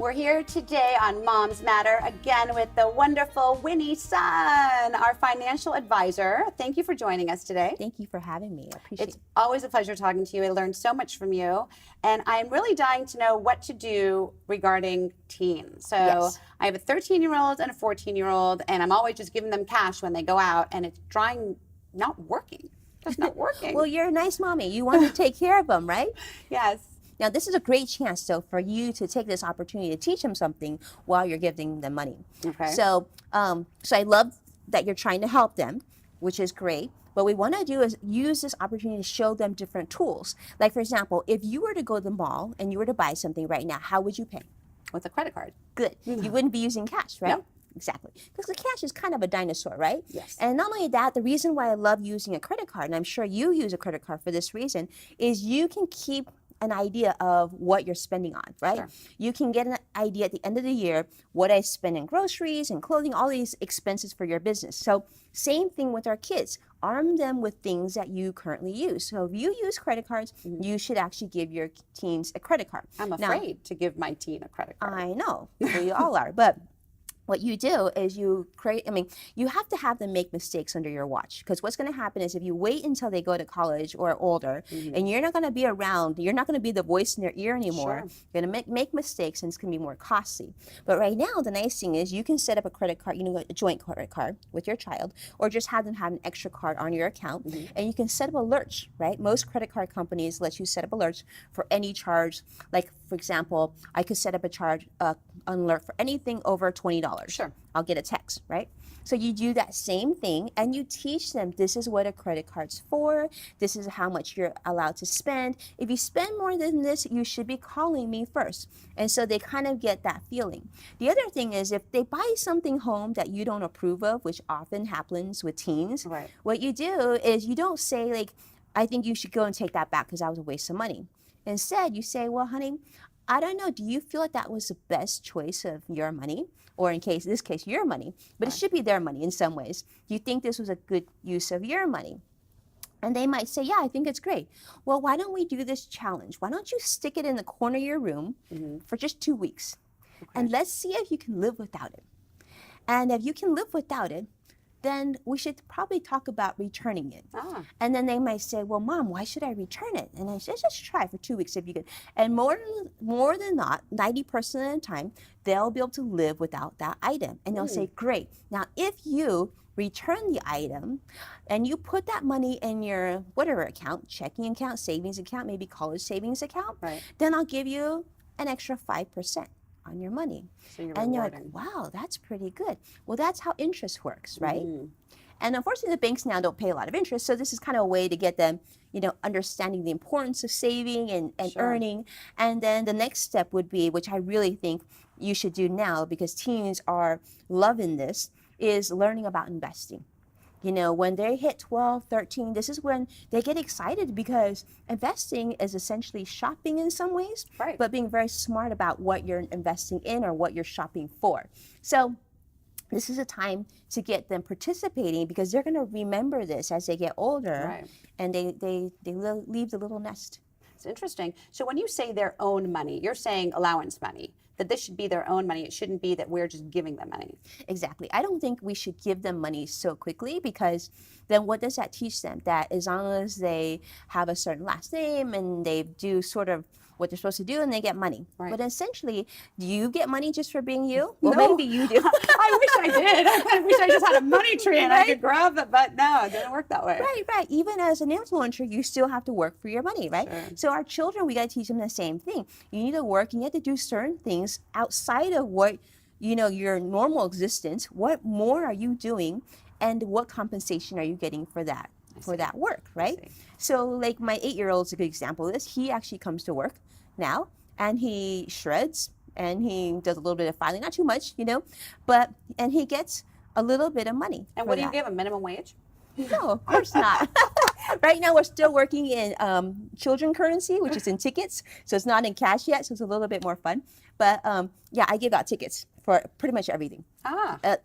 We're here today on Moms Matter again with the wonderful Winnie Sun, our financial advisor. Thank you for joining us today. Thank you for having me. I appreciate it. It's always a pleasure talking to you. I learned so much from you. And I'm really dying to know what to do regarding teens. So Yes. I have a 13-year-old and a 14-year-old, and I'm always just giving them cash when they go out, and it's not working. Just not working. Well, you're a nice mommy. You want to take care of them, right? Yes. Now, this is a great chance, though, for you to take this opportunity to teach them something while you're giving them money. Okay. So I love that you're trying to help them, which is great. What we want to do is use this opportunity to show them different tools. Like, for example, if you were to go to the mall and you were to buy something right now, how would you pay? With a credit card. Good. You wouldn't be using cash, right? No. Exactly. Because the cash is kind of a dinosaur, right? Yes. And not only that, the reason why I love using a credit card, and I'm sure you use a credit card for this reason, is you can keep an idea of what you're spending on, right? Sure. You can get an idea at the end of the year what I spend in groceries and clothing, all these expenses for your business. So same thing with our kids. Arm them with things that you currently use. So if you use credit cards, you should actually give your teens a credit card. I'm afraid to give my teen a credit card. I know, we all are, but what you do is you have to have them make mistakes under your watch, because what's going to happen is if you wait until they go to college or older and you're not going to be around, you're not going to be the voice in their ear anymore, Sure. you're going to make mistakes and it's going to be more costly. But right now, the nice thing is you can set up a credit card, a joint credit card with your child, or just have them have an extra card on your account, and you can set up alerts, right? Most credit card companies let you set up alerts for any charge. Like, for example, I could set up a charge, an alert for anything over $20. Sure. I'll get a text, right? So you do that same thing and you teach them this is what a credit card's for. This is how much you're allowed to spend. If you spend more than this, you should be calling me first. And so they kind of get that feeling. The other thing is if they buy something home that you don't approve of, which often happens with teens, Right. what you do is you don't say like, I think you should go and take that back because that was a waste of money. Instead, you say, well, honey, I don't know. Do you feel like that was the best choice of your money? Or in this case, your money. But it should be their money in some ways. Do you think this was a good use of your money? And they might say, yeah, I think it's great. Well, why don't we do this challenge? Why don't you stick it in the corner of your room for just 2 weeks? Okay. And let's see if you can live without it. And if you can live without it, then we should probably talk about returning it. And then they might say, well, Mom, why should I return it? And I said, just try for 2 weeks if you could. And more than not, 90% of the time, they'll be able to live without that item. And they'll say, great. Now, if you return the item and you put that money in your whatever account, checking account, savings account, maybe college savings account, then I'll give you an extra 5% on your money. So you're and rewarding. you're like, wow, that's pretty good. Well, that's how interest works, right? And unfortunately, the banks now don't pay a lot of interest. So this is kind of a way to get them, understanding the importance of saving and Sure. earning. And then the next step would be, which I really think you should do now because teens are loving this, is learning about investing. When they hit 12, 13, this is when they get excited because investing is essentially shopping in some ways, Right. but being very smart about what you're investing in or what you're shopping for. So this is a time to get them participating because they're going to remember this as they get older, Right. and they leave the little nest. It's interesting. So when you say their own money, you're saying allowance money, that this should be their own money. It shouldn't be that we're just giving them money. Exactly. I don't think we should give them money so quickly because then what does that teach them? That as long as they have a certain last name and they do sort of what they're supposed to do and they get money. Right. But essentially, do you get money just for being you? Well, No. maybe you do. I wish I did. I wish I just had a money tree and I could grab it, but no, it didn't work that way. Right. Even as an influencer, you still have to work for your money, right? Sure. So our children, we got to teach them the same thing. You need to work and you have to do certain things outside of what, your normal existence. What more are you doing and what compensation are you getting for that? For that work, right? So like my 8-year-old's a good example of this. He actually comes to work now and he shreds and he does a little bit of filing, not too much, and he gets a little bit of money. And what do you give them, minimum wage? No, of course not. Right now we're still working in children currency, which is in tickets. So it's not in cash yet, so it's a little bit more fun. But I give out tickets for pretty much everything.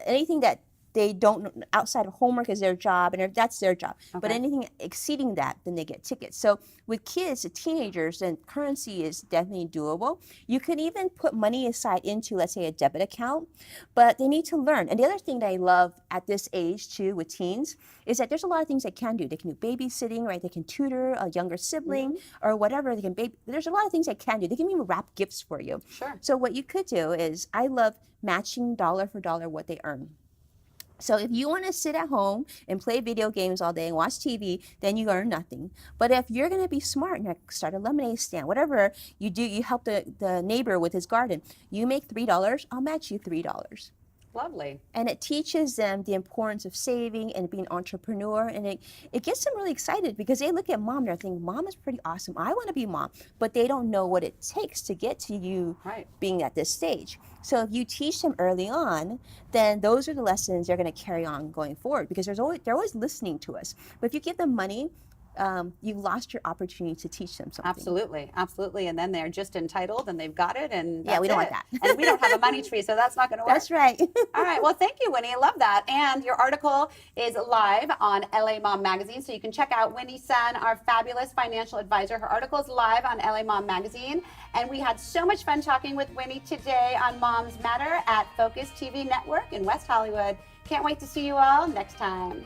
Anything that they don't, outside of homework is their job, and that's their job. But Okay. anything exceeding that, then they get tickets. So with kids, the teenagers, then currency is definitely doable. You can even put money aside into, let's say, a debit account, but they need to learn. And the other thing that I love at this age too with teens is that there's a lot of things they can do. They can do babysitting, right? They can tutor a younger sibling or whatever. They can there's a lot of things they can do. They can even wrap gifts for you. Sure. So what you could do is, I love matching dollar for dollar what they earn. So if you want to sit at home and play video games all day and watch TV, then you earn nothing. But if you're going to be smart and you start a lemonade stand, whatever you do, you help the neighbor with his garden, you make $3, I'll match you $3. Lovely. And it teaches them the importance of saving and being an entrepreneur. And it gets them really excited because they look at mom and they're thinking, mom is pretty awesome. I want to be mom. But they don't know what it takes to get to you Right. being at this stage. So if you teach them early on, then those are the lessons they're going to carry on going forward, because they're always listening to us. But if you give them money, you've lost your opportunity to teach them something. Absolutely, absolutely. And then they're just entitled and they've got it, and Yeah, we don't want it. that. And we don't have a money tree, so that's not going to work. That's right. All right. Well, thank you, Winnie. I love that. And your article is live on LA Mom Magazine, so you can check out Winnie Sun, our fabulous financial advisor. Her article is live on LA Mom Magazine. And we had so much fun talking with Winnie today on Moms Matter at Focus TV Network in West Hollywood. Can't wait to see you all next time.